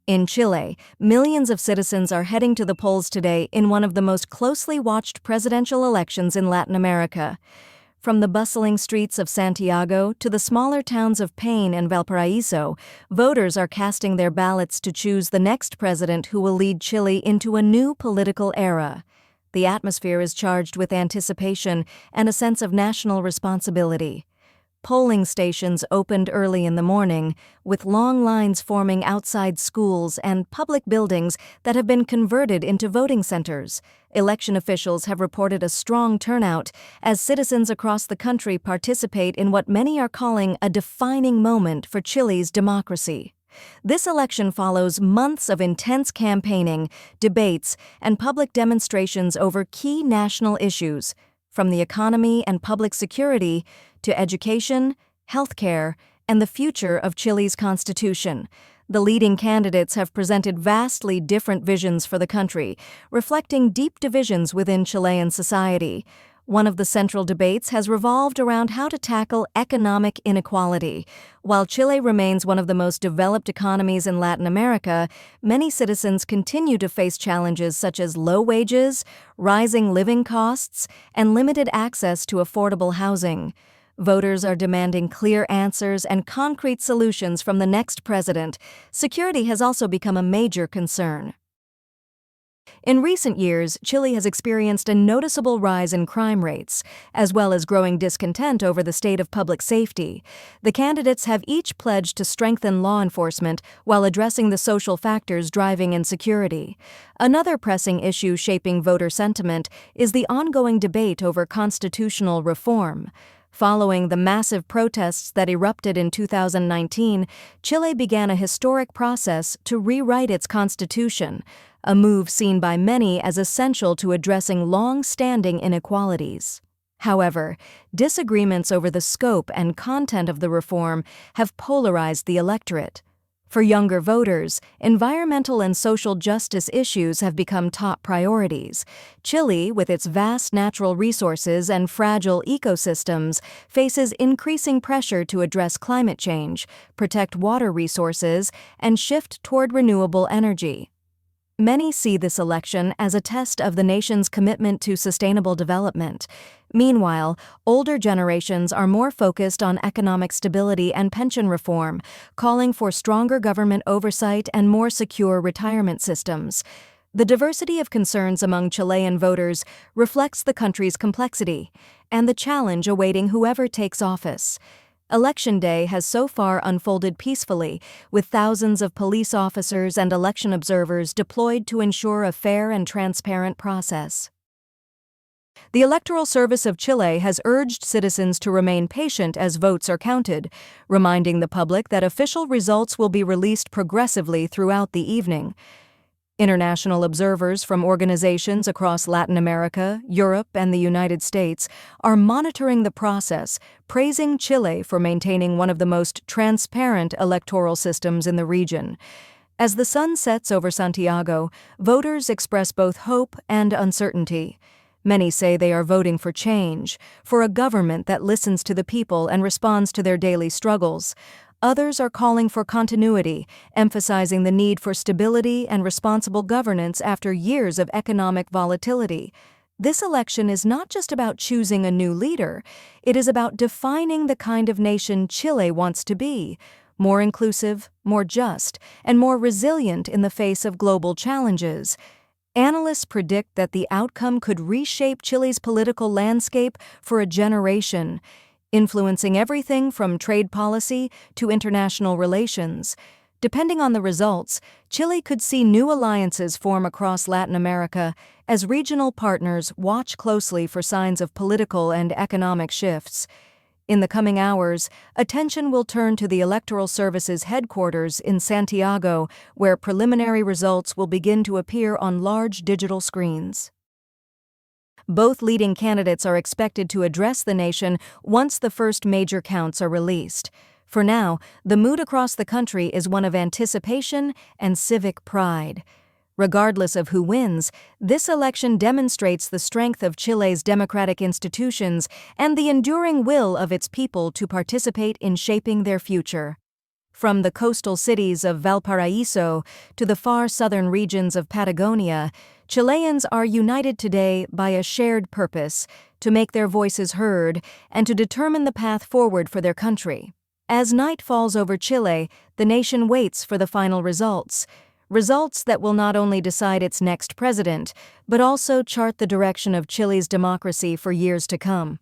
In Chile, millions of citizens are heading to the polls today in one of the most closely watched presidential elections in Latin America. From the bustling streets of Santiago to the smaller towns of Paine and Valparaiso, voters are casting their ballots to choose the next president who will lead Chile into a new political era. The atmosphere is charged with anticipation and a sense of national responsibility. Polling stations opened early in the morning, with long lines forming outside schools and public buildings that have been converted into voting centers. Election officials have reported a strong turnout as citizens across the country participate in what many are calling a defining moment for Chile's democracy. This election follows months of intense campaigning, debates, and public demonstrations over key national issues, from the economy and public security to education, healthcare, and the future of Chile's constitution. The leading candidates have presented vastly different visions for the country, reflecting deep divisions within Chilean society. One of the central debates has revolved around how to tackle economic inequality. While Chile remains one of the most developed economies in Latin America, many citizens continue to face challenges such as low wages, rising living costs, and limited access to affordable housing. Voters are demanding clear answers and concrete solutions from the next president. Security has also become a major concern. In recent years, Chile has experienced a noticeable rise in crime rates, as well as growing discontent over the state of public safety. The candidates have each pledged to strengthen law enforcement while addressing the social factors driving insecurity. Another pressing issue shaping voter sentiment is the ongoing debate over constitutional reform. Following the massive protests that erupted in 2019, Chile began a historic process to rewrite its constitution, a move seen by many as essential to addressing long-standing inequalities. However, disagreements over the scope and content of the reform have polarized the electorate. For younger voters, environmental and social justice issues have become top priorities. Chile, with its vast natural resources and fragile ecosystems, faces increasing pressure to address climate change, protect water resources, and shift toward renewable energy. Many see this election as a test of the nation's commitment to sustainable development. Meanwhile, older generations are more focused on economic stability and pension reform, calling for stronger government oversight and more secure retirement systems. The diversity of concerns among Chilean voters reflects the country's complexity and the challenge awaiting whoever takes office. Election Day has so far unfolded peacefully, with thousands of police officers and election observers deployed to ensure a fair and transparent process. The Electoral Service of Chile has urged citizens to remain patient as votes are counted, reminding the public that official results will be released progressively throughout the evening. International observers from organizations across Latin America, Europe, and the United States are monitoring the process, praising Chile for maintaining one of the most transparent electoral systems in the region. As the sun sets over Santiago, voters express both hope and uncertainty. Many say they are voting for change, for a government that listens to the people and responds to their daily struggles. Others are calling for continuity, emphasizing the need for stability and responsible governance after years of economic volatility. This election is not just about choosing a new leader, it is about defining the kind of nation Chile wants to be: more inclusive, more just, and more resilient in the face of global challenges. Analysts predict that the outcome could reshape Chile's political landscape for a generation, influencing everything from trade policy to international relations. Depending on the results, Chile could see new alliances form across Latin America as regional partners watch closely for signs of political and economic shifts. In the coming hours, attention will turn to the Electoral Service's headquarters in Santiago, where preliminary results will begin to appear on large digital screens. Both leading candidates are expected to address the nation once the first major counts are released. For now, the mood across the country is one of anticipation and civic pride. Regardless of who wins, this election demonstrates the strength of Chile's democratic institutions and the enduring will of its people to participate in shaping their future. From the coastal cities of Valparaiso to the far southern regions of Patagonia, Chileans are united today by a shared purpose: to make their voices heard and to determine the path forward for their country. As night falls over Chile, the nation waits for the final results. Results that will not only decide its next president, but also chart the direction of Chile's democracy for years to come.